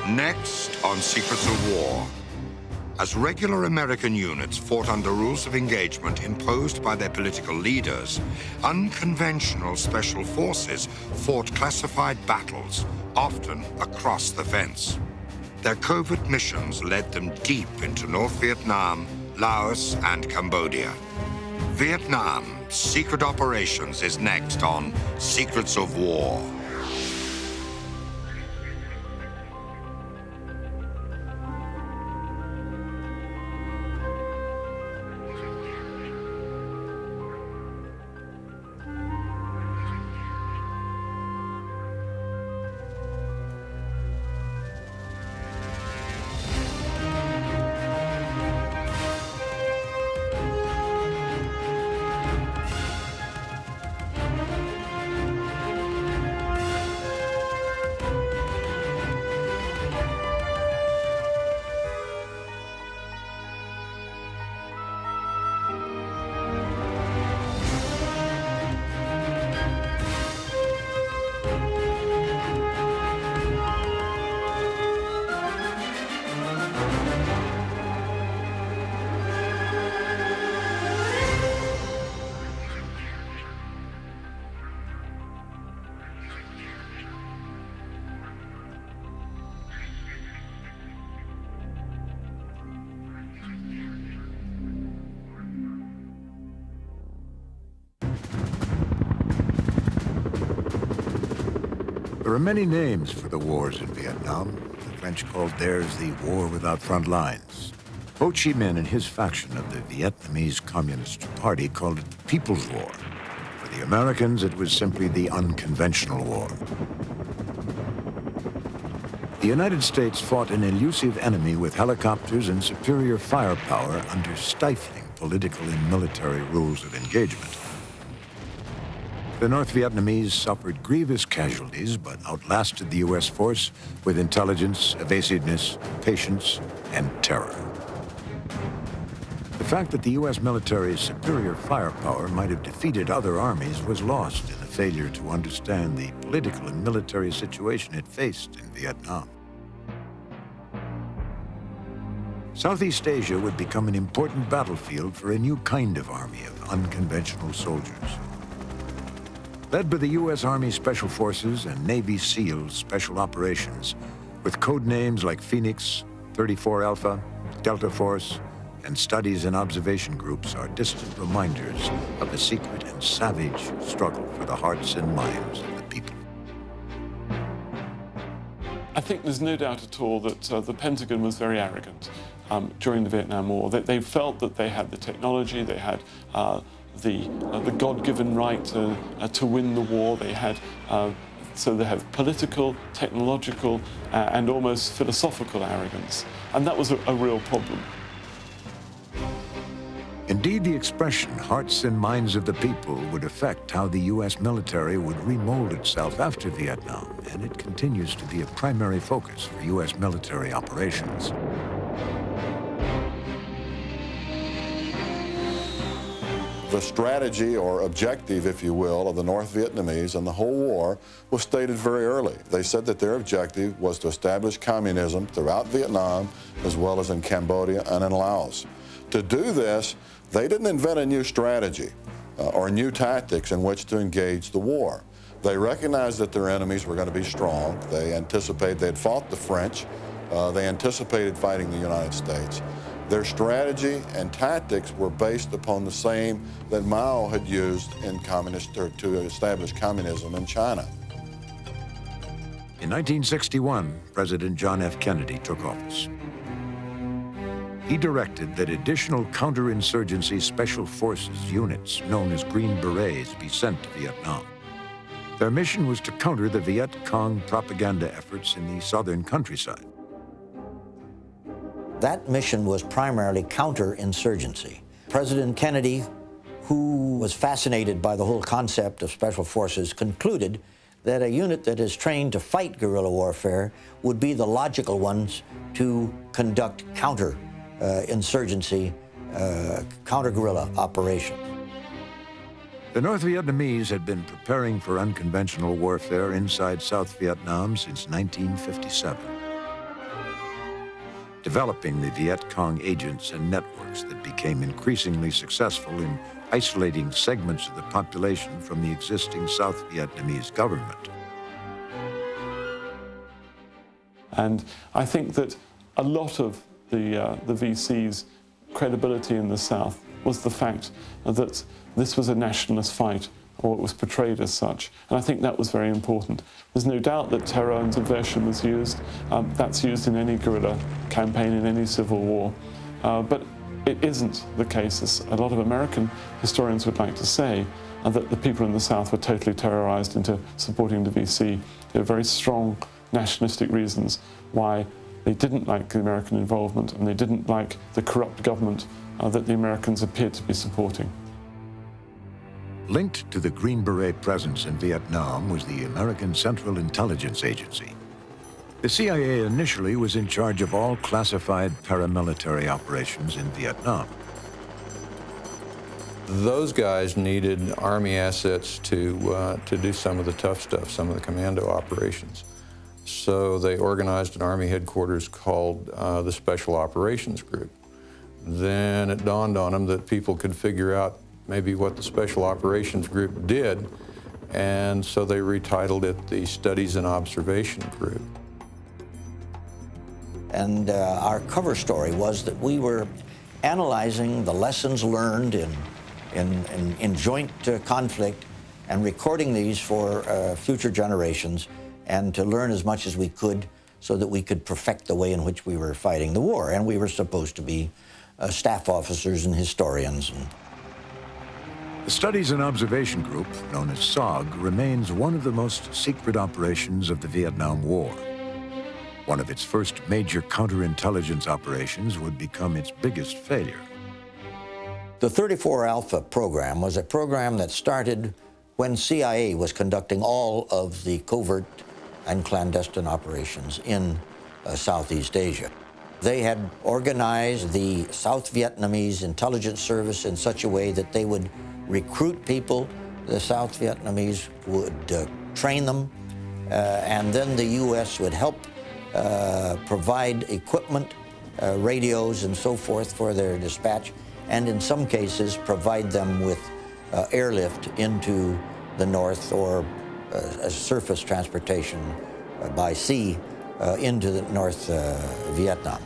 Next on Secrets of War. As regular American units fought under rules of engagement imposed by their political leaders, unconventional special forces fought classified battles, often across the fence. Their covert missions led them deep into North Vietnam, Laos, and Cambodia. Vietnam Secret Operations is next on Secrets of War. There are many names for the wars in Vietnam. The French called theirs the War Without Front Lines. Ho Chi Minh and his faction of the Vietnamese Communist Party called it the People's War. For the Americans, it was simply the Unconventional War. The United States fought an elusive enemy with helicopters and superior firepower under stifling political and military rules of engagement. The North Vietnamese suffered grievous casualties, but outlasted the U.S. force with intelligence, evasiveness, patience, and terror. The fact that the U.S. military's superior firepower might have defeated other armies was lost in the failure to understand the political and military situation it faced in Vietnam. Southeast Asia would become an important battlefield for a new kind of army of unconventional soldiers. Led by the U.S. Army Special Forces and Navy SEALs Special Operations, with code names like Phoenix, 34 Alpha, Delta Force, and studies and observation groups are distant reminders of a secret and savage struggle for the hearts and minds of the people. I think there's no doubt at all that the Pentagon was very arrogant during the Vietnam War. They felt that they had the technology, they had the God-given right to win the war. They had so they have political, technological, and almost philosophical arrogance, and that was a real problem. Indeed, the expression "hearts and minds of the people" would affect how the U.S. military would remold itself after Vietnam, and it continues to be a primary focus for U.S. military operations. The strategy or objective, if you will, of the North Vietnamese and the whole war was stated very early. They said that their objective was to establish communism throughout Vietnam as well as in Cambodia and in Laos. To do this, they didn't invent a new strategy or new tactics in which to engage the war. They recognized that their enemies were going to be strong. They anticipated they'd fought the French. They anticipated fighting the United States. Their strategy and tactics were based upon the same that Mao had used in to establish communism in China. In 1961, President John F. Kennedy took office. He directed that additional counterinsurgency special forces units known as Green Berets be sent to Vietnam. Their mission was to counter the Viet Cong propaganda efforts in the southern countryside. That mission was primarily counterinsurgency. President Kennedy, who was fascinated by the whole concept of special forces, concluded that a unit that is trained to fight guerrilla warfare would be the logical ones to conduct counterinsurgency, counter-guerrilla operations. The North Vietnamese had been preparing for unconventional warfare inside South Vietnam since 1957. developing the Viet Cong agents and networks that became increasingly successful in isolating segments of the population from the existing South Vietnamese government. And I think that a lot of the VC's credibility in the South was the fact that this was a nationalist fight, or it was portrayed as such. And I think that was very important. There's no doubt that terror and subversion was used. That's used in any guerrilla campaign, in any civil war. But it isn't the case, as a lot of American historians would like to say, that the people in the South were totally terrorized into supporting the VC. There are very strong nationalistic reasons why they didn't like the American involvement, and they didn't like the corrupt government that the Americans appeared to be supporting. Linked to the Green Beret presence in Vietnam was the American Central Intelligence Agency. The CIA initially was in charge of all classified paramilitary operations in Vietnam. Those guys needed Army assets to do some of the tough stuff, some of the commando operations. So they organized an Army headquarters called the Special Operations Group. Then it dawned on them that people could figure out maybe what the Special Operations Group did, and so they retitled it the Studies and Observation Group. And our cover story was that we were analyzing the lessons learned in joint conflict and recording these for future generations, and to learn as much as we could so that we could perfect the way in which we were fighting the war. And we were supposed to be staff officers and historians. The Studies and Observation Group, known as SOG, remains one of the most secret operations of the Vietnam War. One of its first major counterintelligence operations would become its biggest failure. The 34 Alpha program was a program that started when CIA was conducting all of the covert and clandestine operations in Southeast Asia. They had organized the South Vietnamese intelligence service in such a way that they would recruit people, the South Vietnamese would train them, and then the U.S. would help provide equipment, radios and so forth for their dispatch, and in some cases provide them with airlift into the north, or surface transportation by sea into the North Vietnam.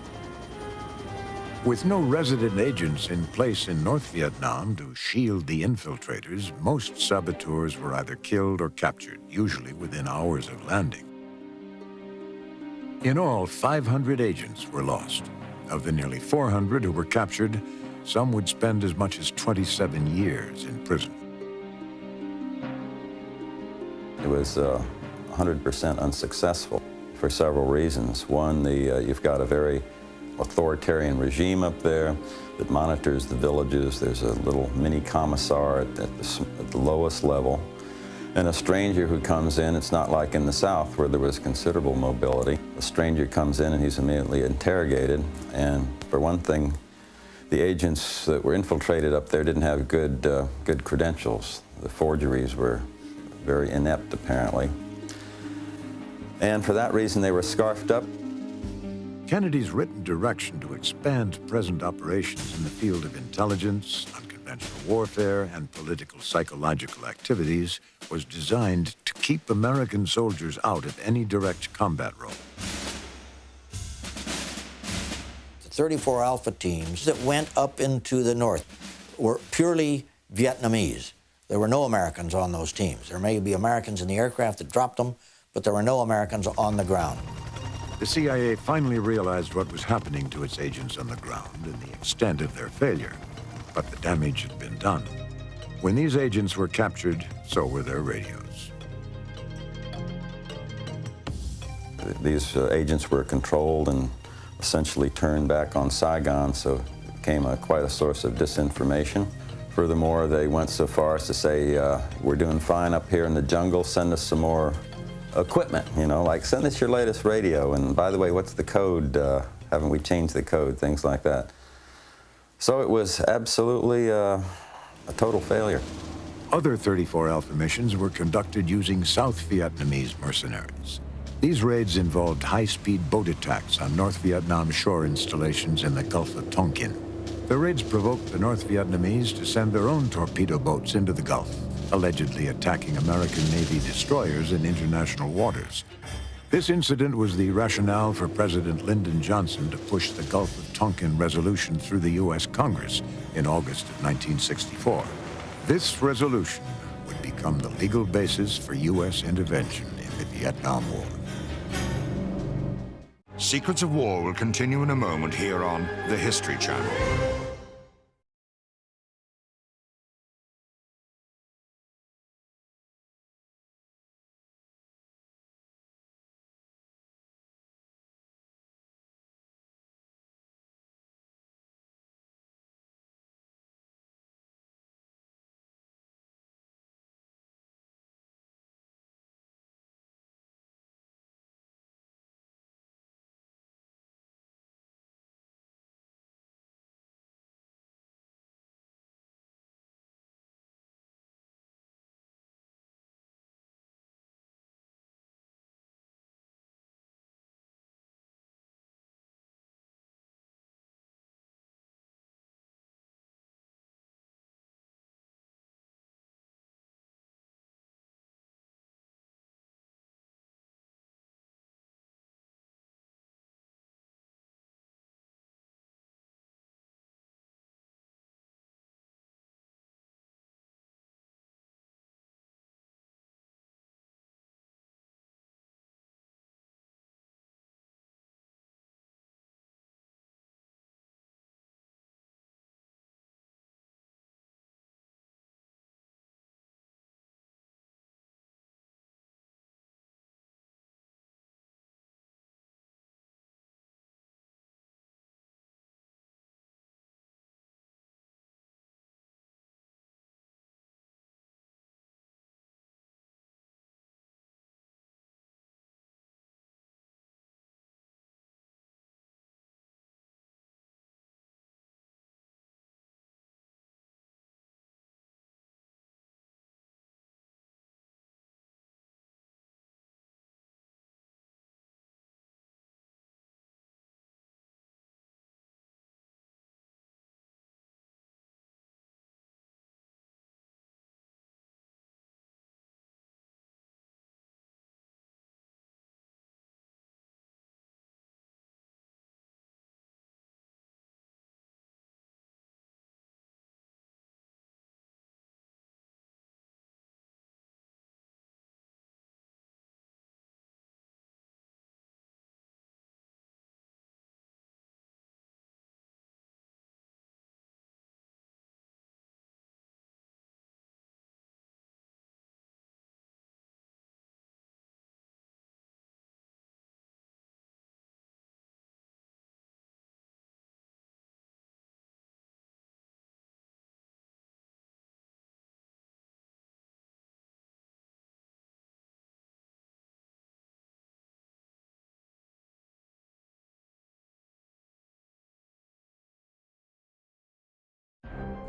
With no resident agents in place in North Vietnam to shield the infiltrators, most saboteurs were either killed or captured, usually within hours of landing. In all, 500 agents were lost. Of the nearly 400 who were captured, some would spend as much as 27 years in prison. It was 100% unsuccessful for several reasons. One, you've got a very authoritarian regime up there that monitors the villages. There's a little mini commissar at the lowest level. And a stranger who comes in, it's not like in the South where there was considerable mobility. A stranger comes in and he's immediately interrogated. And for one thing, the agents that were infiltrated up there didn't have good credentials. The forgeries were very inept, apparently. And for that reason, they were scarfed up. Kennedy's written direction to expand present operations in the field of intelligence, unconventional warfare, and political psychological activities was designed to keep American soldiers out of any direct combat role. The 34 Alpha teams that went up into the north were purely Vietnamese. There were no Americans on those teams. There may be Americans in the aircraft that dropped them, but there were no Americans on the ground. The CIA finally realized what was happening to its agents on the ground and the extent of their failure, but the damage had been done. When these agents were captured, so were their radios. These agents were controlled and essentially turned back on Saigon, so it became quite a source of disinformation. Furthermore, they went so far as to say, we're doing fine up here in the jungle, send us some more equipment, you know, like send us your latest radio, and by the way, what's the code? Haven't we changed the code? Things like that. So it was absolutely a total failure. Other 34 Alpha missions were conducted using South Vietnamese mercenaries. These raids involved high-speed boat attacks on North Vietnam shore installations in the Gulf of Tonkin. The raids provoked the North Vietnamese to send their own torpedo boats into the Gulf, allegedly attacking American Navy destroyers in international waters. This incident was the rationale for President Lyndon Johnson to push the Gulf of Tonkin resolution through the U.S. Congress in August of 1964. This resolution would become the legal basis for U.S. intervention in the Vietnam War. Secrets of War will continue in a moment here on the History Channel.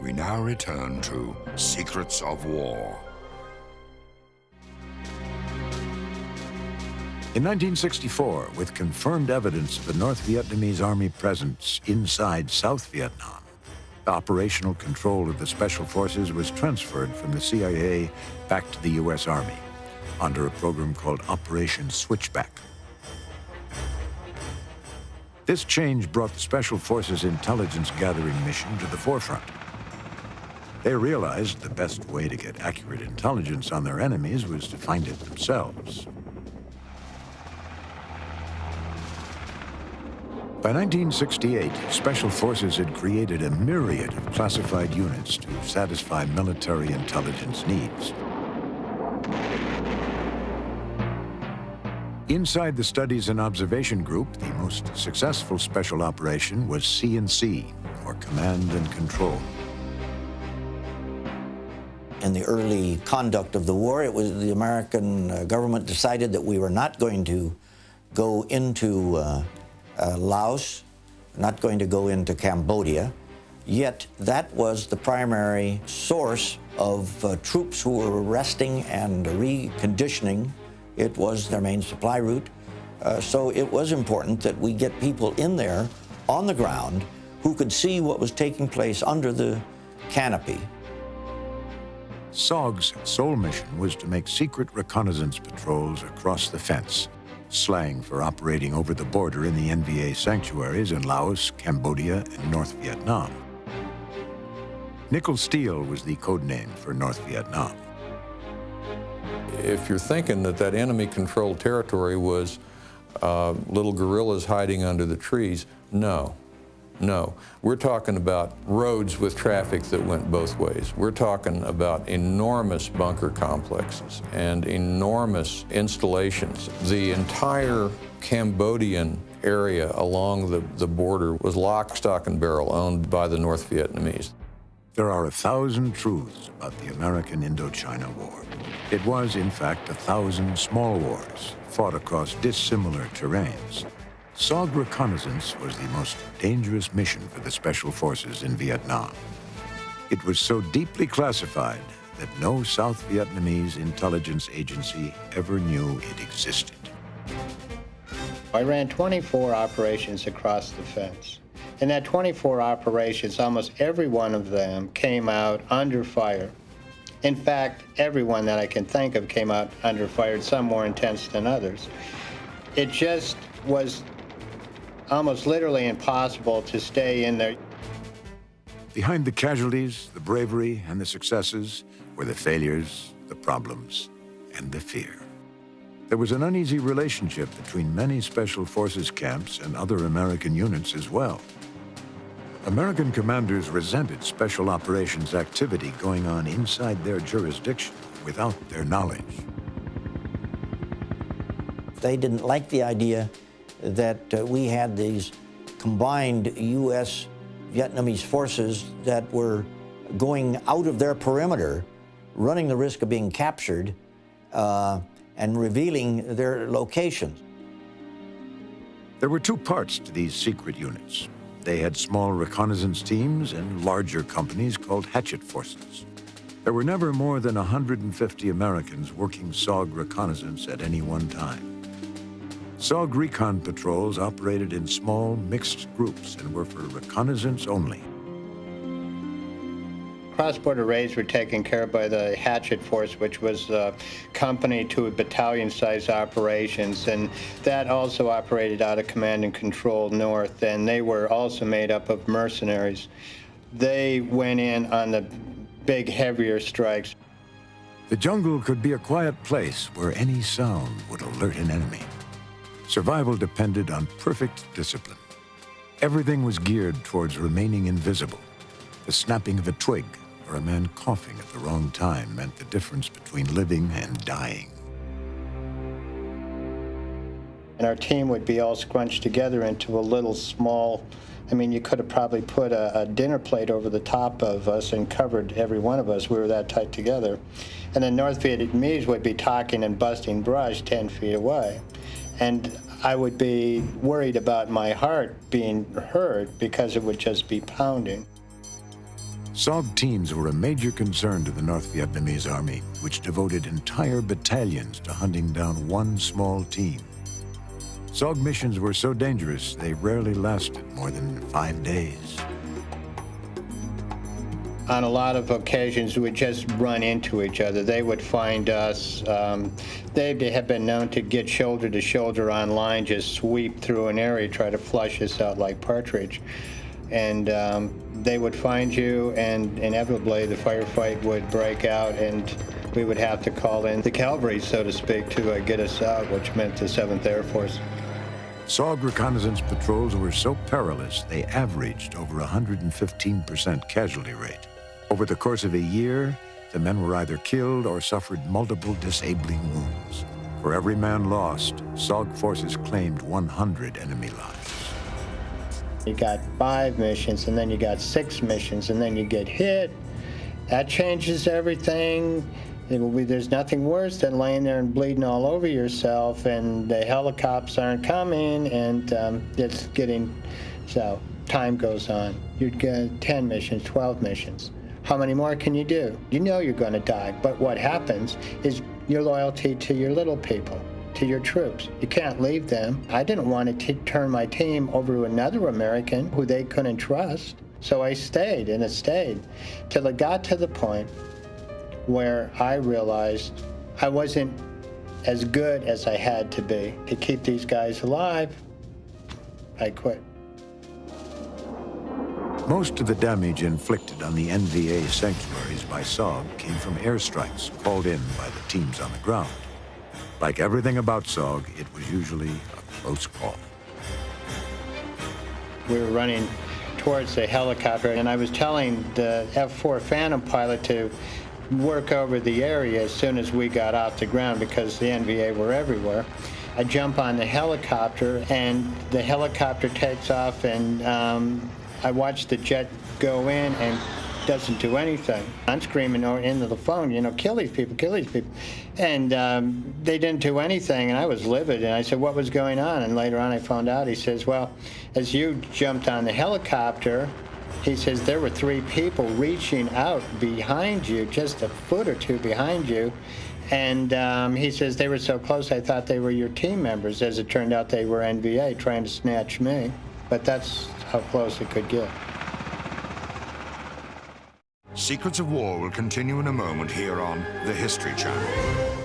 We now return to Secrets of War. In 1964, with confirmed evidence of the North Vietnamese Army presence inside South Vietnam, operational control of the Special Forces was transferred from the CIA back to the U.S. Army under a program called Operation Switchback. This change brought the Special Forces intelligence gathering mission to the forefront. They realized the best way to get accurate intelligence on their enemies was to find it themselves. By 1968, Special Forces had created a myriad of classified units to satisfy military intelligence needs. Inside the Studies and Observation Group, the most successful special operation was C&C, or Command and Control. In the early conduct of the war, it was the American government decided that we were not going to go into Laos, not going to go into Cambodia, yet that was the primary source of troops who were resting and reconditioning. It was their main supply route. So it was important that we get people in there on the ground who could see what was taking place under the canopy. SOG's sole mission was to make secret reconnaissance patrols across the fence, slang for operating over the border in the NVA sanctuaries in Laos, Cambodia, and North Vietnam. Nickel Steel was the code name for North Vietnam. If you're thinking that that enemy-controlled territory was little guerrillas hiding under the trees, no. No, we're talking about roads with traffic that went both ways. We're talking about enormous bunker complexes and enormous installations. The entire Cambodian area along the border was lock, stock, and barrel owned by the North Vietnamese. There are 1,000 truths about the American Indochina War. It was, in fact, 1,000 small wars fought across dissimilar terrains. SOG reconnaissance was the most dangerous mission for the Special Forces in Vietnam. It was so deeply classified that no South Vietnamese intelligence agency ever knew it existed. I ran 24 operations across the fence. In that 24 operations, almost every one of them came out under fire. In fact, everyone that I can think of came out under fire, some more intense than others. It just was almost literally impossible to stay in there. Behind the casualties, the bravery, and the successes were the failures, the problems, and the fear. There was an uneasy relationship between many Special Forces camps and other American units as well. American commanders resented special operations activity going on inside their jurisdiction without their knowledge. They didn't like the idea that we had these combined U.S. Vietnamese forces that were going out of their perimeter, running the risk of being captured, and revealing their locations. There were two parts to these secret units. They had small reconnaissance teams and larger companies called hatchet forces. There were never more than 150 Americans working SOG reconnaissance at any one time. SOG recon patrols operated in small, mixed groups and were for reconnaissance only. Cross-border raids were taken care of by the Hatchet Force, which was a company to battalion-size operations, and that also operated out of command and control north, and they were also made up of mercenaries. They went in on the big, heavier strikes. The jungle could be a quiet place where any sound would alert an enemy. Survival depended on perfect discipline. Everything was geared towards remaining invisible. The snapping of a twig or a man coughing at the wrong time meant the difference between living and dying. And our team would be all scrunched together into a little small, I mean, you could have probably put a dinner plate over the top of us and covered every one of us. We were that tight together. And the North Vietnamese would be talking and busting brush 10 feet away. And I would be worried about my heart being hurt because it would just be pounding. SOG teams were a major concern to the North Vietnamese Army, which devoted entire battalions to hunting down one small team. SOG missions were so dangerous, they rarely lasted more than 5 days. On a lot of occasions, we would just run into each other. They would find us. They have been known to get shoulder to shoulder on line, just sweep through an area, try to flush us out like partridge. And they would find you, and inevitably the firefight would break out, and we would have to call in the cavalry, so to speak, to get us out, which meant the 7th Air Force. SOG reconnaissance patrols were so perilous, they averaged over 115% casualty rate. Over the course of a year, the men were either killed or suffered multiple disabling wounds. For every man lost, SOG forces claimed 100 enemy lives. You got 5 missions, and then you got 6 missions, and then you get hit. That changes everything. There's nothing worse than laying there and bleeding all over yourself, and the helicopters aren't coming, and it's getting, so time goes on. You get 10 missions, 12 missions. How many more can you do? You know you're going to die, but what happens is your loyalty to your little people, to your troops. You can't leave them. I didn't want to turn my team over to another American who they couldn't trust. So I stayed, and it stayed, till it got to the point where I realized I wasn't as good as I had to be to keep these guys alive. I quit. Most of the damage inflicted on the NVA sanctuaries by SOG came from airstrikes called in by the teams on the ground. Like everything about SOG, it was usually a close call. We were running towards the helicopter, and I was telling the F-4 Phantom pilot to work over the area as soon as we got off the ground because the NVA were everywhere. I jump on the helicopter, and the helicopter takes off, and I watch the jet go in and doesn't do anything. I'm screaming into the phone, you know, kill these people, kill these people. And they didn't do anything, and I was livid, and I said, what was going on? And later on I found out, he says, well, as you jumped on the helicopter, he says, there were 3 people reaching out behind you, just a foot or 2 behind you. And he says, they were so close, I thought they were your team members. As it turned out, they were NVA trying to snatch me. But that's how close it could get. Secrets of War will continue in a moment here on the History Channel.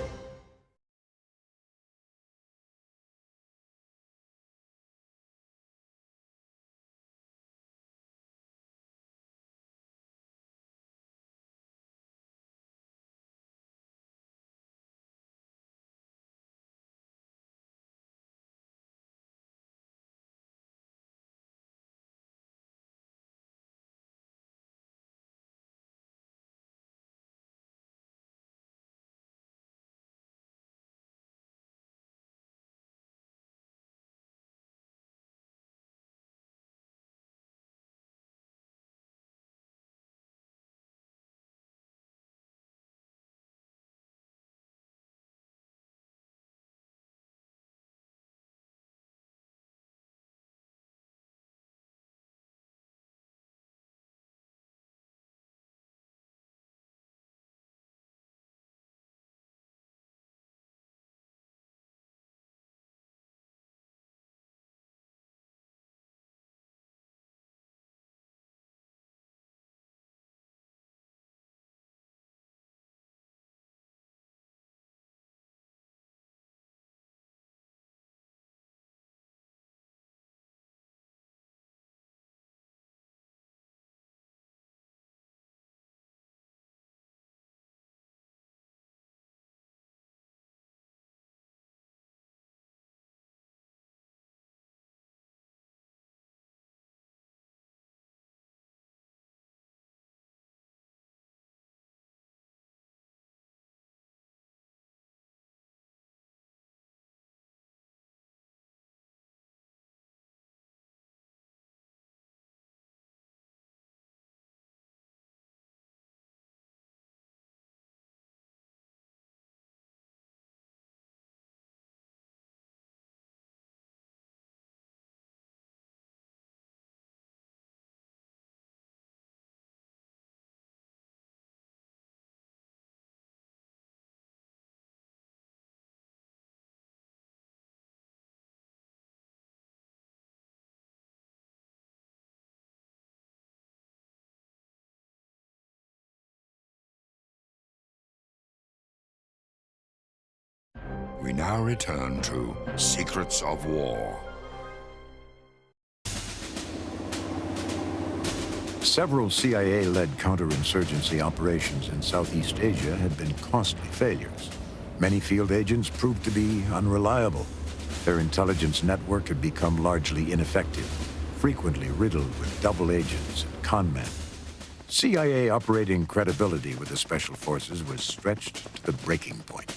We now return to Secrets of War. Several CIA-led counterinsurgency operations in Southeast Asia had been costly failures. Many field agents proved to be unreliable. Their intelligence network had become largely ineffective, frequently riddled with double agents and conmen. CIA operating credibility with the Special Forces was stretched to the breaking point.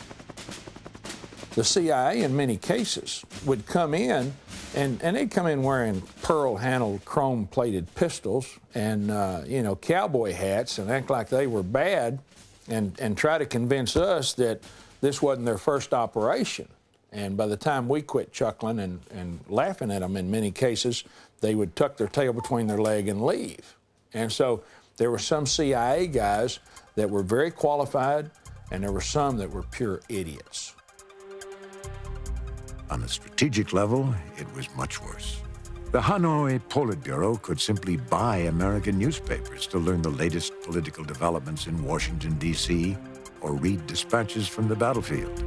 The CIA, in many cases, would come in, and they'd come in wearing pearl-handled, chrome-plated pistols and, you know, cowboy hats and act like they were bad and try to convince us that this wasn't their first operation. And by the time we quit chuckling and laughing at them, in many cases, they would tuck their tail between their leg and leave. And so there were some CIA guys that were very qualified, and there were some that were pure idiots. On the strategic level, it was much worse. The Hanoi Politburo could simply buy American newspapers to learn the latest political developments in Washington, D.C., or read dispatches from the battlefield.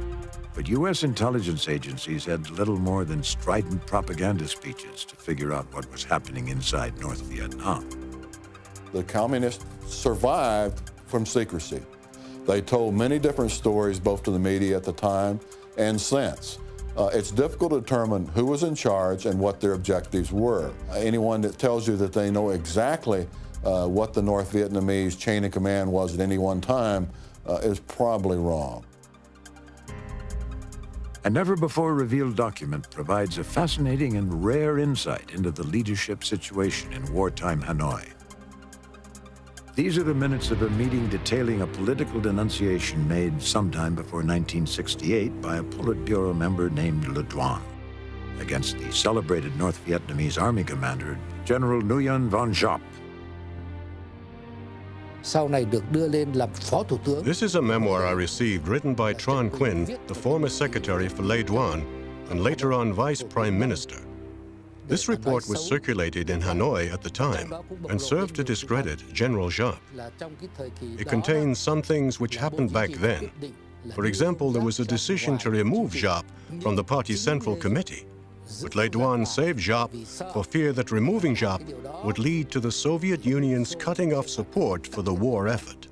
But U.S. intelligence agencies had little more than strident propaganda speeches to figure out what was happening inside North Vietnam. The communists survived from secrecy. They told many different stories, both to the media at the time and since. It's difficult to determine who was in charge and what their objectives were. Anyone that tells you that they know exactly what the North Vietnamese chain of command was at any one time is probably wrong. A never-before-revealed document provides a fascinating and rare insight into the leadership situation in wartime Hanoi. These are the minutes of a meeting detailing a political denunciation made sometime before 1968 by a Politburo member named Le Duan against the celebrated North Vietnamese Army commander, General Nguyen Van Giap. This is a memoir I received written by Tran Quynh, the former secretary for Le Duan and later on vice prime minister. This report was circulated in Hanoi at the time and served to discredit General Giap. It contains some things which happened back then. For example, there was a decision to remove Giap from the party central committee. But Le Duan saved Giap for fear that removing Giap would lead to the Soviet Union's cutting off support for the war effort.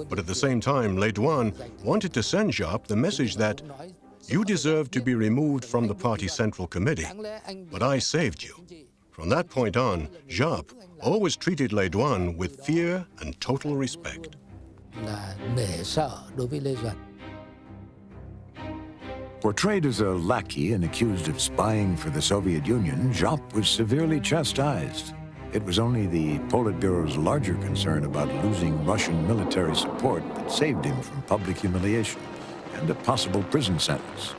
But at the same time, Le Duan wanted to send Giap the message that you deserve to be removed from the party central committee, but I saved you. From that point on, Giap always treated Le Duan with fear and total respect. Portrayed as a lackey and accused of spying for the Soviet Union, Giap was severely chastised. It was only the Politburo's larger concern about losing Russian military support that saved him from public humiliation and a possible prison sentence.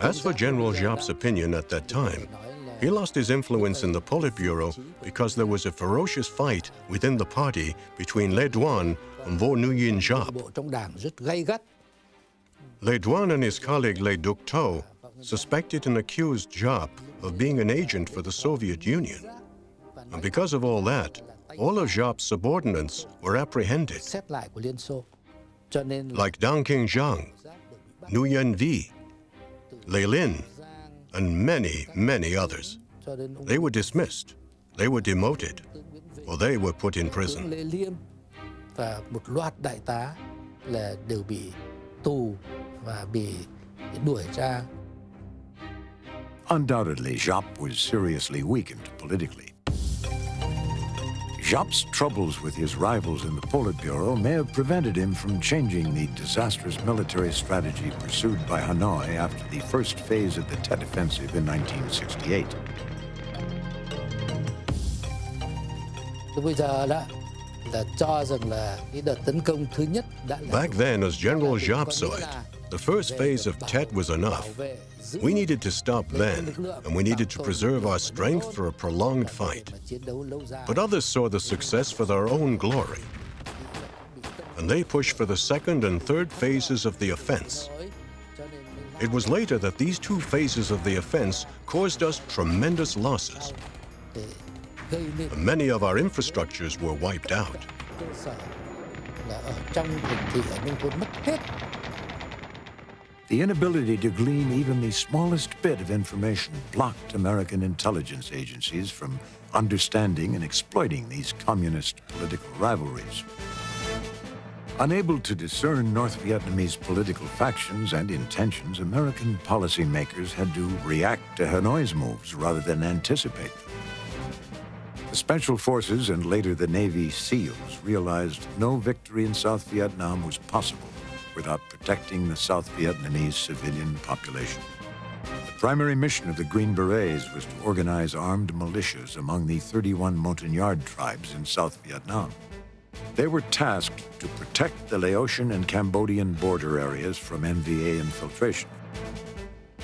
As for General Giap's opinion at that time, he lost his influence in the Politburo because there was a ferocious fight within the party between Le Duan and Vo Nguyen Giap. Le Duan and his colleague Le Duc Tho suspected and accused Giap of being an agent for the Soviet Union. And because of all that, all of Giap's subordinates were apprehended, like Dang King Zhang, Nguyen Vi, Le Lin, and many, many others. They were dismissed, they were demoted, or they were put in prison. Undoubtedly, Giap was seriously weakened politically. Giap's troubles with his rivals in the Politburo may have prevented him from changing the disastrous military strategy pursued by Hanoi after the first phase of the Tet Offensive in 1968. Back then, as General Giap saw it, the first phase of Tet was enough. We needed to stop then, and we needed to preserve our strength for a prolonged fight. But others saw the success for their own glory, and they pushed for the second and third phases of the offense. It was later that these two phases of the offense caused us tremendous losses. And many of our infrastructures were wiped out. The inability to glean even the smallest bit of information blocked American intelligence agencies from understanding and exploiting these communist political rivalries. Unable to discern North Vietnamese political factions and intentions, American policymakers had to react to Hanoi's moves rather than anticipate them. The Special Forces and later the Navy SEALs realized no victory in South Vietnam was possible without protecting the South Vietnamese civilian population. The primary mission of the Green Berets was to organize armed militias among the 31 Montagnard tribes in South Vietnam. They were tasked to protect the Laotian and Cambodian border areas from NVA infiltration.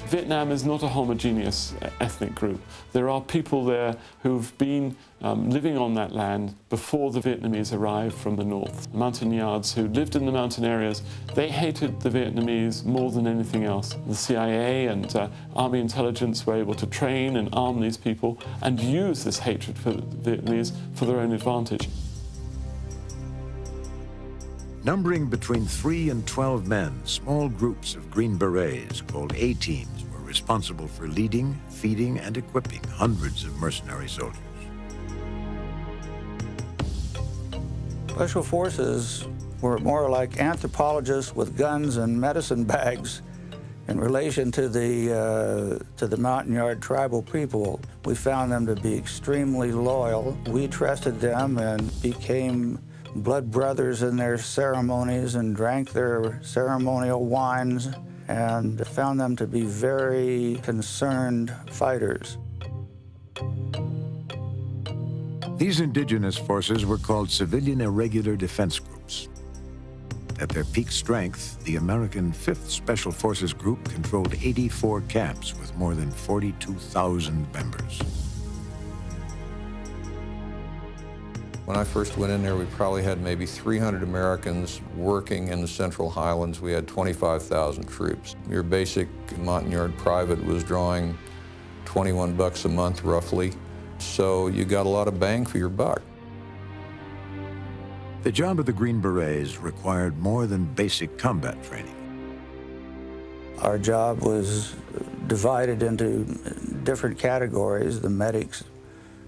Vietnam is not a homogeneous ethnic group. There are people there who've been living on that land before the Vietnamese arrived from the north. Montagnards who lived in the mountain areas, they hated the Vietnamese more than anything else. The CIA and Army intelligence were able to train and arm these people and use this hatred for the Vietnamese for their own advantage. Numbering between 3 and 12 men, small groups of Green Berets, called A-teams, were responsible for leading, feeding, and equipping hundreds of mercenary soldiers. Special forces were more like anthropologists with guns and medicine bags in relation to the Montagnard tribal people. We found them to be extremely loyal. We trusted them and became blood brothers in their ceremonies and drank their ceremonial wines and found them to be very concerned fighters. These indigenous forces were called Civilian Irregular Defense Groups. At their peak strength, the American 5th Special Forces Group controlled 84 camps with more than 42,000 members. When I first went in there, we probably had maybe 300 Americans working in the Central Highlands. We had 25,000 troops. Your basic Montagnard private was drawing $21 a month, roughly. So you got a lot of bang for your buck. The job of the Green Berets required more than basic combat training. Our job was divided into different categories. The medics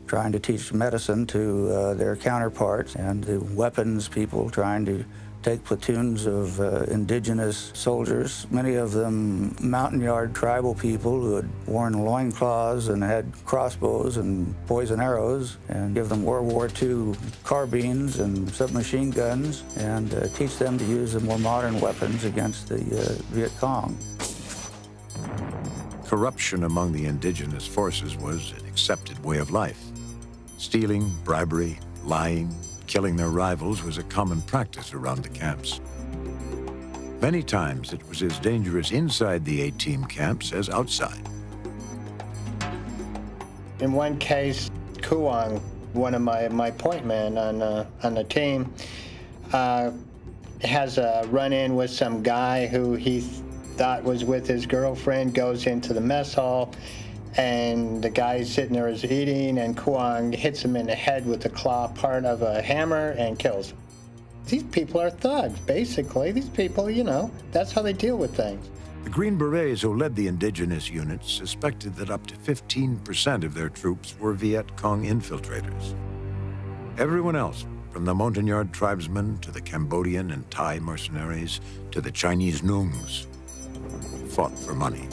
trying to teach medicine to their counterparts, and the weapons people trying to take platoons of indigenous soldiers, many of them Montagnard tribal people who had worn loincloths and had crossbows and poison arrows, and give them World War II carbines and submachine guns, and teach them to use the more modern weapons against the Viet Cong. Corruption among the indigenous forces was an accepted way of life. Stealing, bribery, lying, killing their rivals was a common practice around the camps. Many times it was as dangerous inside the A-team camps as outside. In one case, Kuang, one of my point men on the team, has a run-in with some guy who he thought was with his girlfriend, goes into the mess hall, and the guy sitting there is eating, and Kuang hits him in the head with the claw part of a hammer and kills him. These people are thugs, basically. These people, you know, that's how they deal with things. The Green Berets who led the indigenous units suspected that up to 15% of their troops were Viet Cong infiltrators. Everyone else, from the Montagnard tribesmen to the Cambodian and Thai mercenaries to the Chinese Nungs, fought for money.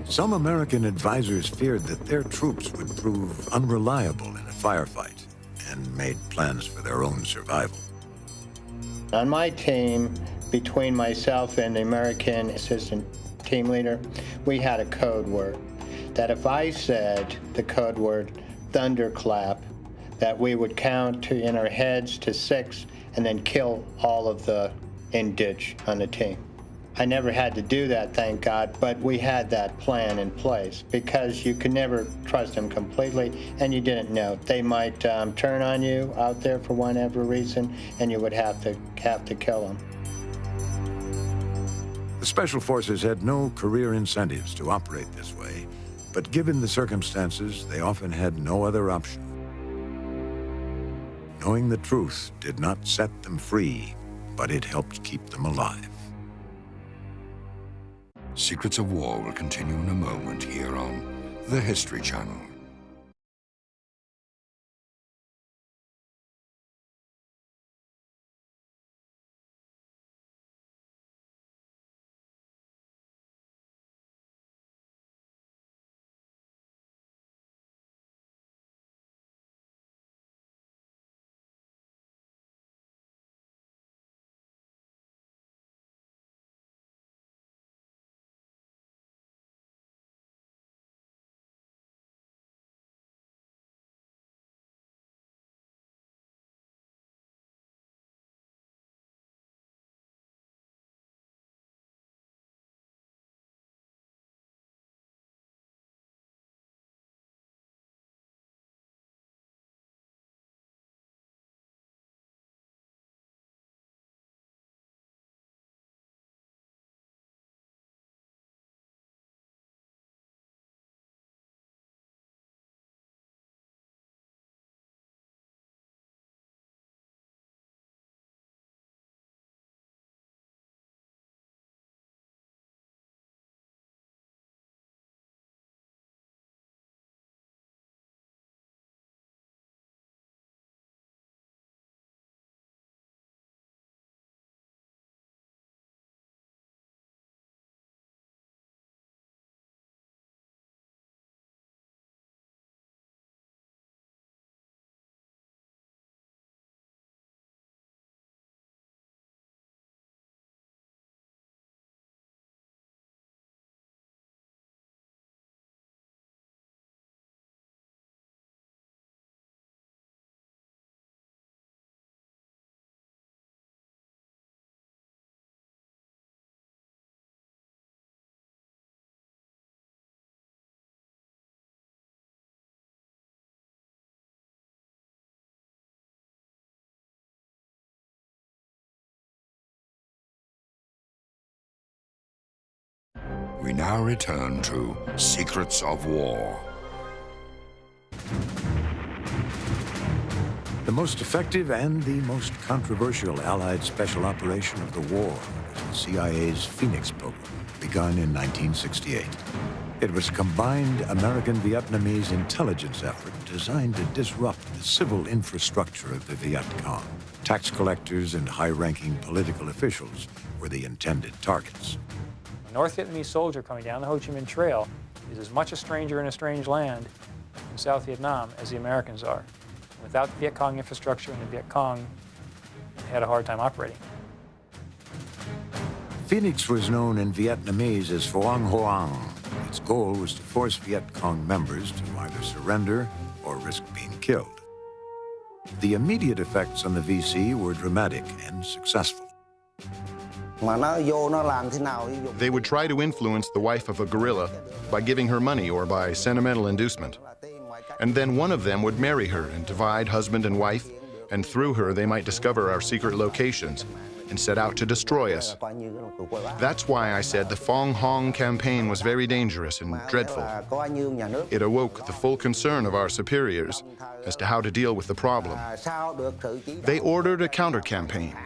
Some American advisors feared that their troops would prove unreliable in a firefight and made plans for their own survival. On my team, between myself and the American assistant team leader, we had a code word. That if I said the code word thunderclap, that we would count in our heads to 6 and then kill all of the indige on the team. I never had to do that, thank God, but we had that plan in place because you could never trust them completely, and you didn't know. They might turn on you out there for whatever reason, and you would have to kill them. The Special Forces had no career incentives to operate this way, but given the circumstances, they often had no other option. Knowing the truth did not set them free, but it helped keep them alive. Secrets of War will continue in a moment here on the History Channel. We now return to Secrets of War. The most effective and the most controversial Allied special operation of the war was the CIA's Phoenix program, begun in 1968. It was a combined American-Vietnamese intelligence effort designed to disrupt the civil infrastructure of the Viet Cong. Tax collectors and high-ranking political officials were the intended targets. A North Vietnamese soldier coming down the Ho Chi Minh Trail is as much a stranger in a strange land in South Vietnam as the Americans are. Without the Viet Cong infrastructure and the Viet Cong had a hard time operating. Phoenix was known in Vietnamese as Phuong Hoang. Its goal was to force Viet Cong members to either surrender or risk being killed. The immediate effects on the VC were dramatic and successful. They would try to influence the wife of a guerrilla by giving her money or by sentimental inducement. And then one of them would marry her and divide husband and wife, and through her they might discover our secret locations and set out to destroy us. That's why I said the Phuong Hoang campaign was very dangerous and dreadful. It awoke the full concern of our superiors as to how to deal with the problem. They ordered a counter-campaign.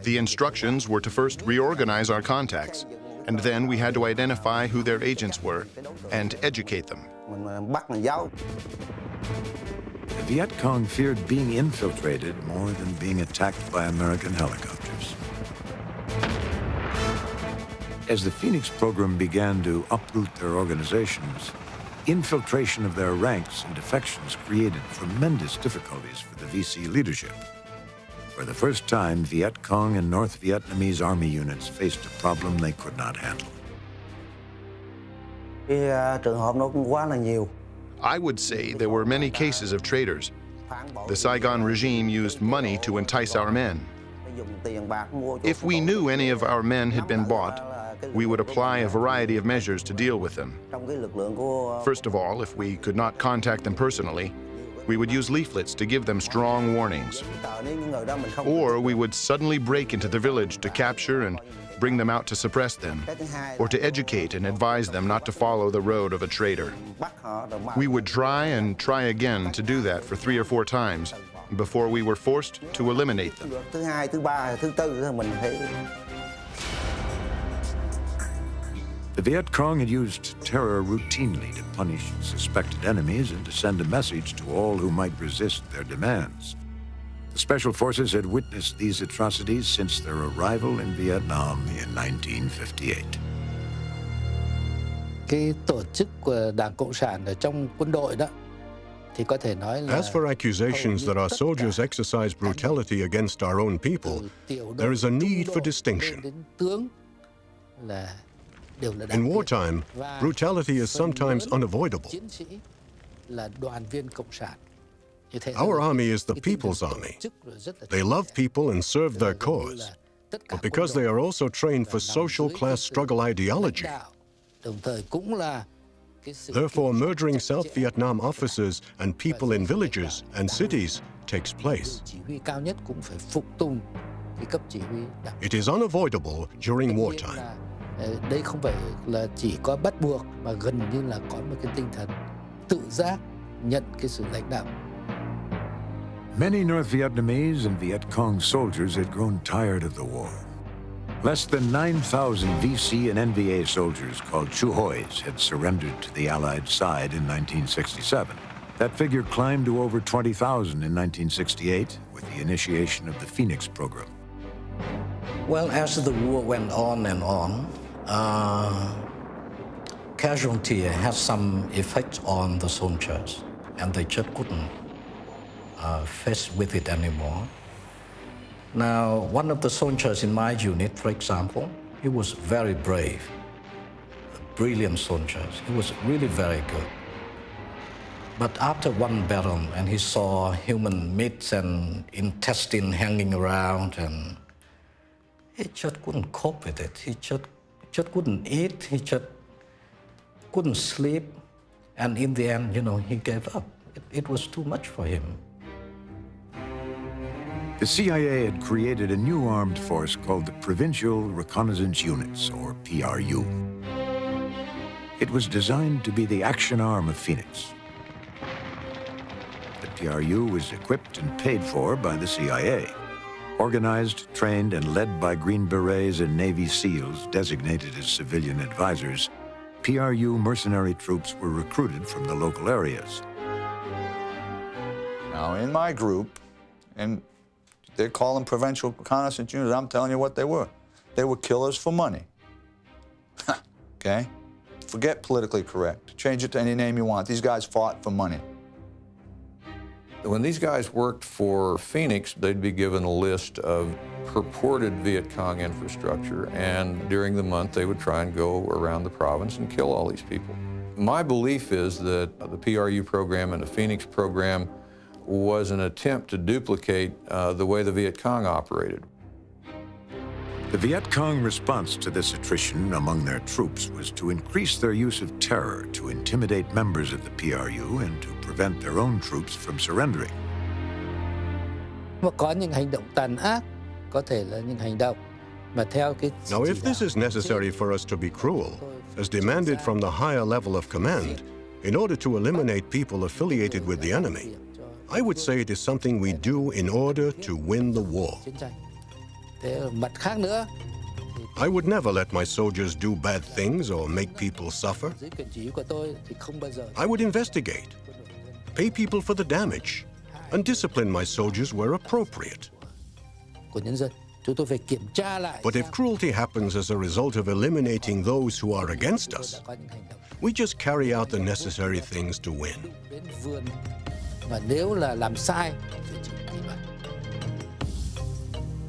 The instructions were to first reorganize our contacts, and then we had to identify who their agents were and educate them. The Viet Cong feared being infiltrated more than being attacked by American helicopters. As the Phoenix program began to uproot their organizations, infiltration of their ranks and defections created tremendous difficulties for the VC leadership. For the first time, Viet Cong and North Vietnamese army units faced a problem they could not handle. I would say there were many cases of traitors. The Saigon regime used money to entice our men. If we knew any of our men had been bought, we would apply a variety of measures to deal with them. First of all, if we could not contact them personally, we would use leaflets to give them strong warnings. Or we would suddenly break into the village to capture and bring them out to suppress them, or to educate and advise them not to follow the road of a traitor. We would try and try again to do that for 3 or 4 times before we were forced to eliminate them. The Viet Cong had used terror routinely to punish suspected enemies and to send a message to all who might resist their demands. The Special Forces had witnessed these atrocities since their arrival in Vietnam in 1958. As for accusations that our soldiers exercise brutality against our own people, there is a need for distinction. In wartime, brutality is sometimes unavoidable. Our army is the people's army. They love people and serve their cause. But because they are also trained for social class struggle ideology, therefore murdering South Vietnam officers and people in villages and cities takes place. It is unavoidable during wartime. Đây không phải là chỉ có bắt buộc mà gần như là có một cái tinh thần tự giác nhận cái sự lãnh đạo. Many North Vietnamese and Viet Cong soldiers had grown tired of the war. Less than 9,000 VC and NVA soldiers called Chu Hois had surrendered to the Allied side in 1967. That figure climbed to over 20,000 in 1968 with the initiation of the Phoenix program. Well, as the war went on and on, casualty had some effect on the soldiers, and they just couldn't face with it anymore. Now, one of the soldiers in my unit, for example, he was very brave, a brilliant soldier. He was really very good. But after one battle, and he saw human meat and intestine hanging around, and he just couldn't cope with it. He just couldn't eat. He just couldn't sleep. And in the end, he gave up. It was too much for him. The CIA had created a new armed force called the Provincial Reconnaissance Units, or PRU. It was designed to be the action arm of Phoenix. The PRU was equipped and paid for by the CIA. Organized, trained, and led by Green Berets and Navy SEALs designated as civilian advisors, PRU mercenary troops were recruited from the local areas. Now, in my group, and they call them provincial reconnaissance units, I'm telling you what they were. They were killers for money. Okay? Forget politically correct. Change it to any name you want. These guys fought for money. When these guys worked for Phoenix, they'd be given a list of purported Viet Cong infrastructure, and during the month they would try and go around the province and kill all these people. My belief is that the PRU program and the Phoenix program was an attempt to duplicate the way the Viet Cong operated. The Viet Cong response to this attrition among their troops was to increase their use of terror to intimidate members of the PRU and to prevent their own troops from surrendering. Mà có những hành động tàn ác, có thể là những hành động mà theo cái Now, if this is necessary for us to be cruel, as demanded from the higher level of command, in order to eliminate people affiliated with the enemy, I would say it is something we do in order to win the war. Thế mặt khác nữa, I would never let my soldiers do bad things or make people suffer. dưới quyền chỉ huy của tôi thì không bao giờ I would investigate, pay people for the damage, and discipline my soldiers where appropriate. của nhân dân. Chúng tôi phải kiểm tra lại. But if cruelty happens as a result of eliminating those who are against us, we just carry out the necessary things to win. Đến vườn, mà nếu là làm sai thì chỉ bị bắt.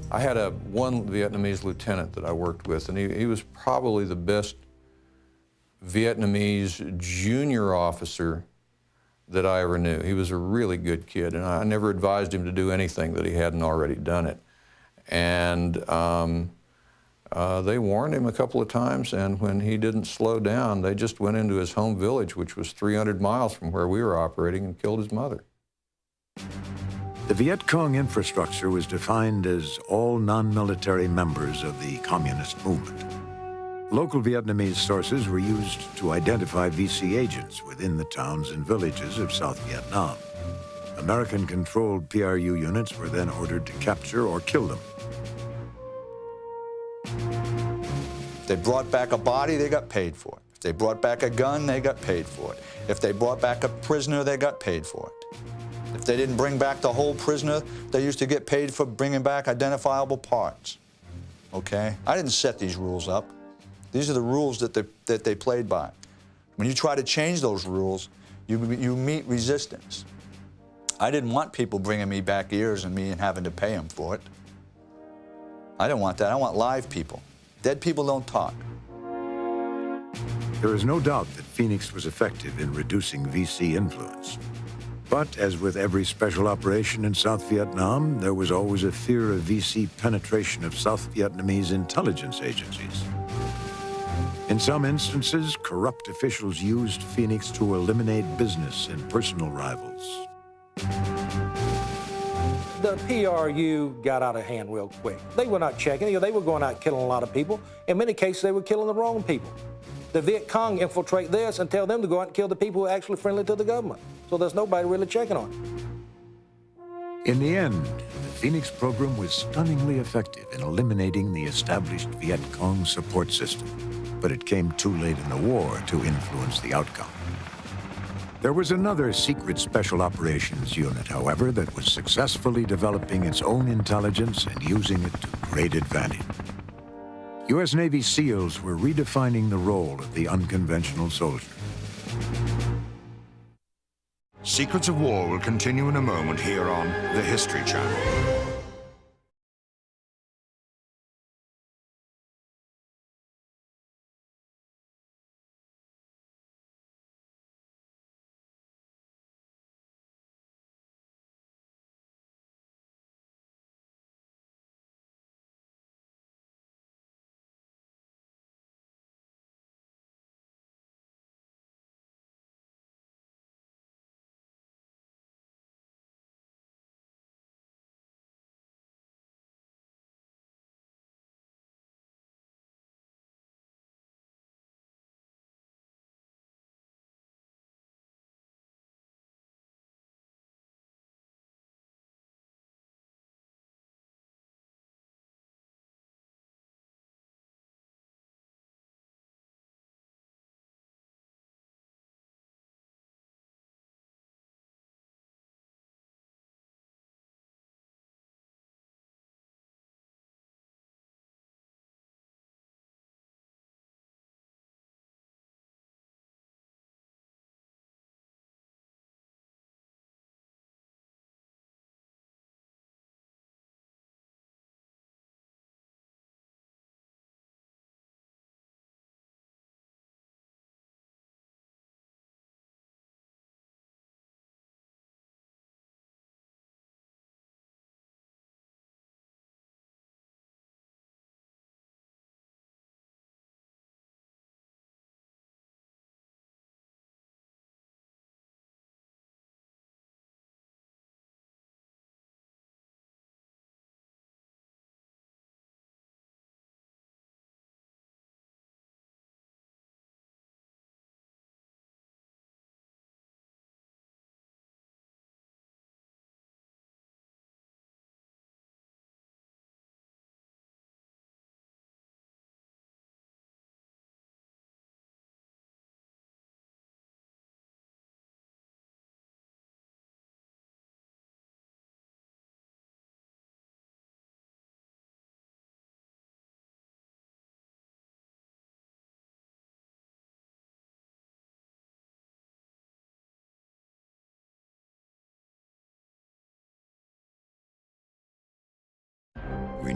I had one Vietnamese lieutenant that I worked with, and he was probably the best Vietnamese junior officer that I ever knew. He was a really good kid, and I never advised him to do anything that he hadn't already done it. And they warned him a couple of times, and when he didn't slow down, they just went into his home village, which was 300 miles from where we were operating, and killed his mother. The Viet Cong infrastructure was defined as all non-military members of the communist movement. Local Vietnamese sources were used to identify VC agents within the towns and villages of South Vietnam. American-controlled PRU units were then ordered to capture or kill them. If they brought back a body, they got paid for it. If they brought back a gun, they got paid for it. If they brought back a prisoner, they got paid for it. If they didn't bring back the whole prisoner, they used to get paid for bringing back identifiable parts. Okay? I didn't set these rules up. These are the rules that they played by. When you try to change those rules, you meet resistance. I didn't want people bringing me back ears and me and having to pay them for it. I didn't want that. I want live people. Dead people don't talk. There is no doubt that Phoenix was effective in reducing VC influence. But as with every special operation in South Vietnam, there was always a fear of VC penetration of South Vietnamese intelligence agencies. In some instances, corrupt officials used Phoenix to eliminate business and personal rivals. The PRU got out of hand real quick. They were not checking. They were going out killing a lot of people. In many cases, they were killing the wrong people. The Viet Cong infiltrate this and tell them to go out and kill the people who are actually friendly to the government. So there's nobody really checking on it. In the end, the Phoenix program was stunningly effective in eliminating the established Viet Cong support system, but it came too late in the war to influence the outcome. There was another secret special operations unit, however, that was successfully developing its own intelligence and using it to great advantage. U.S. Navy SEALs were redefining the role of the unconventional soldier. Secrets of War will continue in a moment here on the History Channel.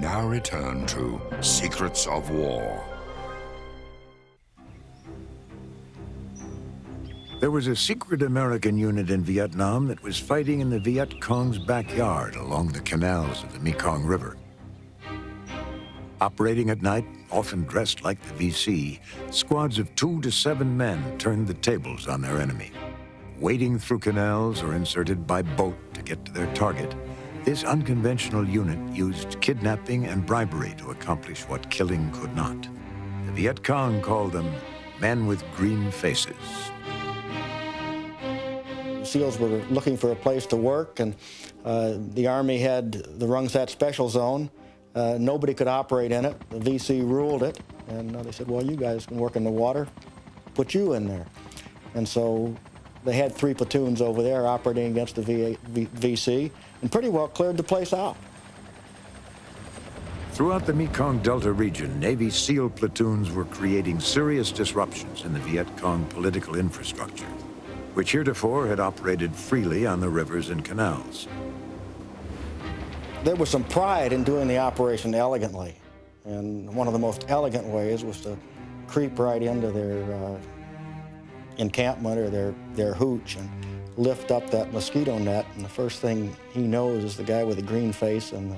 now return to Secrets of War. There was a secret American unit in Vietnam that was fighting in the Viet Cong's backyard along the canals of the Mekong River. Operating at night, often dressed like the VC, squads of 2 to 7 men turned the tables on their enemy. Wading through canals or inserted by boat to get to their target, this unconventional unit used kidnapping and bribery to accomplish what killing could not. The Viet Cong called them men with green faces. SEALs were looking for a place to work, and the Army had the Rung Sat Special Zone. Nobody could operate in it. The VC ruled it, and they said, well, you guys can work in the water, put you in there. And so they had 3 platoons over there operating against the VC, and pretty well cleared the place out. Throughout the Mekong Delta region, Navy SEAL platoons were creating serious disruptions in the Viet Cong political infrastructure, which heretofore had operated freely on the rivers and canals. There was some pride in doing the operation elegantly, and one of the most elegant ways was to creep right into their encampment or their hooch and lift up that mosquito net, and the first thing he knows is the guy with the green face and the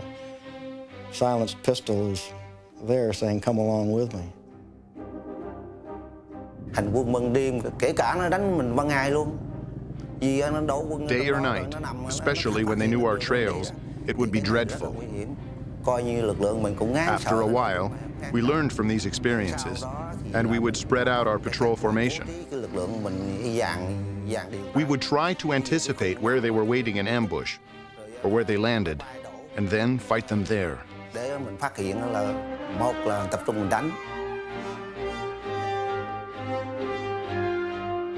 silenced pistol is there saying, come along with me. Day or night, especially when they knew our trails, it would be dreadful. After a while, we learned from these experiences, and we would spread out our patrol formation. We would try to anticipate where they were waiting in ambush, or where they landed, and then fight them there.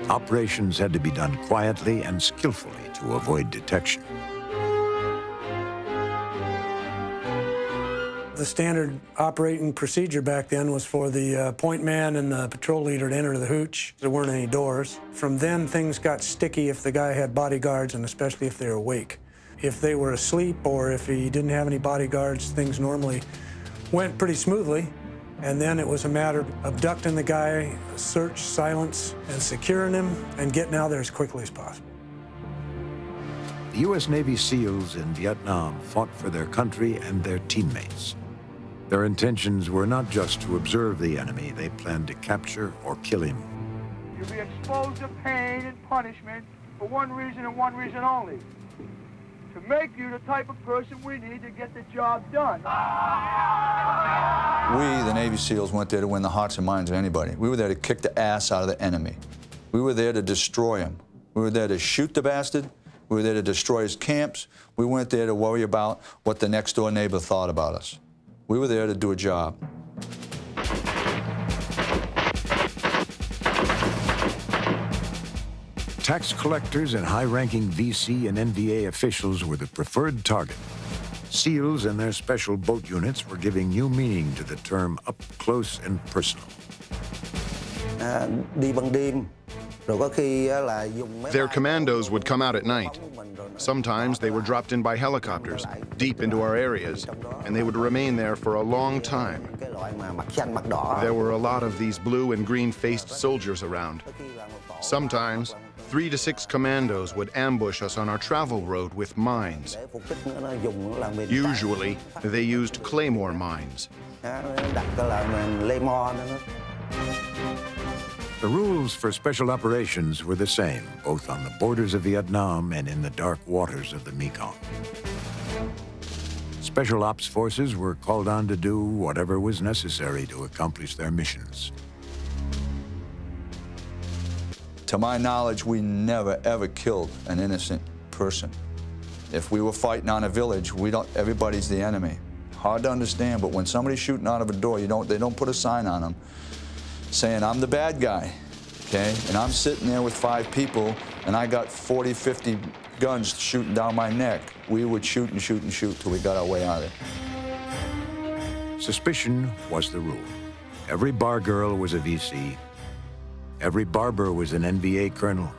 Operations had to be done quietly and skillfully to avoid detection. The standard operating procedure back then was for the point man and the patrol leader to enter the hooch. There weren't any doors. From then, things got sticky if the guy had bodyguards, and especially if they were awake. If they were asleep or if he didn't have any bodyguards, things normally went pretty smoothly. And then it was a matter of abducting the guy, search, silence, and securing him, and getting out there as quickly as possible. The U.S. Navy SEALs in Vietnam fought for their country and their teammates. Their intentions were not just to observe the enemy, they planned to capture or kill him. You'll be exposed to pain and punishment for one reason and one reason only: to make you the type of person we need to get the job done. We, the Navy SEALs, went there to win the hearts and minds of anybody. We were there to kick the ass out of the enemy. We were there to destroy him. We were there to shoot the bastard. We were there to destroy his camps. We weren't there to worry about what the next door neighbor thought about us. We were there to do a job. Tax collectors and high-ranking VC and NVA officials were the preferred target. SEALs and their special boat units were giving new meaning to the term up close and personal. Their commandos would come out at night. Sometimes they were dropped in by helicopters, deep into our areas, and they would remain there for a long time. There were a lot of these blue and green-faced soldiers around. Sometimes, 3 to 6 commandos would ambush us on our travel road with mines. Usually, they used claymore mines. The rules for special operations were the same, both on the borders of Vietnam and in the dark waters of the Mekong. Special ops forces were called on to do whatever was necessary to accomplish their missions. To my knowledge, we never, ever killed an innocent person. If we were fighting on a village, everybody's the enemy. Hard to understand, but when somebody's shooting out of a door, they don't put a sign on them saying, I'm the bad guy, okay? And I'm sitting there with 5 people, and I got 40, 50 guns shooting down my neck. We would shoot and shoot and shoot till we got our way out of it. Suspicion was the rule. Every bar girl was a VC. Every barber was an NVA colonel.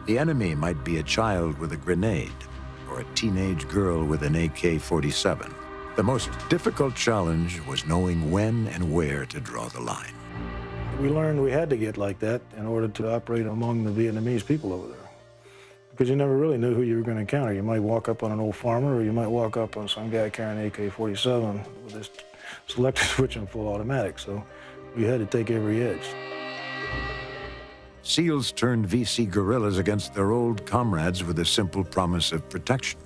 The enemy might be a child with a grenade or a teenage girl with an AK-47. The most difficult challenge was knowing when and where to draw the line. We learned we had to get like that in order to operate among the Vietnamese people over there. Because you never really knew who you were going to encounter. You might walk up on an old farmer, or you might walk up on some guy carrying an AK-47 with his selector switch and full automatic. So we had to take every edge. SEALs turned VC guerrillas against their old comrades with a simple promise of protection.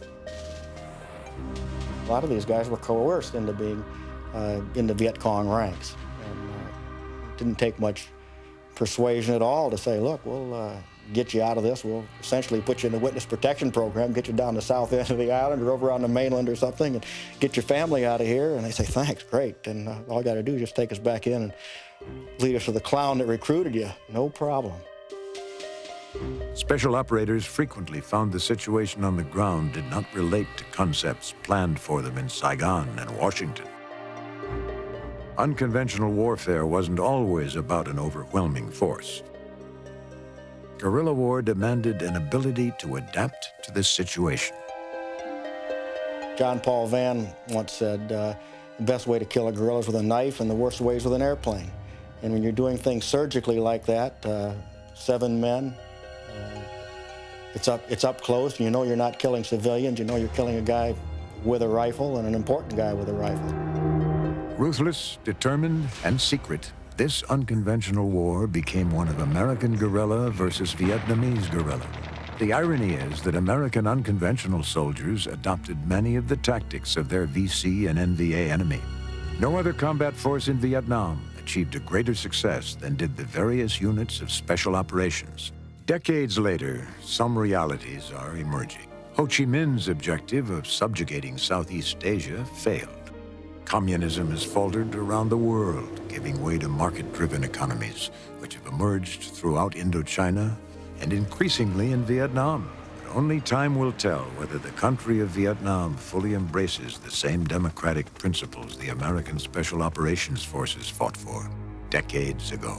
A lot of these guys were coerced into being in the Viet Cong ranks. And it didn't take much persuasion at all to say, look, we'll get you out of this. We'll essentially put you in the witness protection program, get you down the south end of the island or over on the mainland or something, and get your family out of here. And they say, thanks, great. And all you got to do is just take us back in and lead us to the clown that recruited you. No problem. Special operators frequently found the situation on the ground did not relate to concepts planned for them in Saigon and Washington. Unconventional warfare wasn't always about an overwhelming force. Guerrilla war demanded an ability to adapt to this situation. John Paul Vann once said, the best way to kill a guerrilla is with a knife, and the worst way is with an airplane. And when you're doing things surgically like that, 7 men, it's up close, and you know you're not killing civilians, you know you're killing a guy with a rifle, and an important guy with a rifle. Ruthless, determined, and secret, this unconventional war became one of American guerrilla versus Vietnamese guerrilla. The irony is that American unconventional soldiers adopted many of the tactics of their VC and NVA enemy. No other combat force in Vietnam achieved a greater success than did the various units of special operations. Decades later, some realities are emerging. Ho Chi Minh's objective of subjugating Southeast Asia failed. Communism has faltered around the world, giving way to market-driven economies, which have emerged throughout Indochina and increasingly in Vietnam. But only time will tell whether the country of Vietnam fully embraces the same democratic principles the American Special Operations Forces fought for decades ago.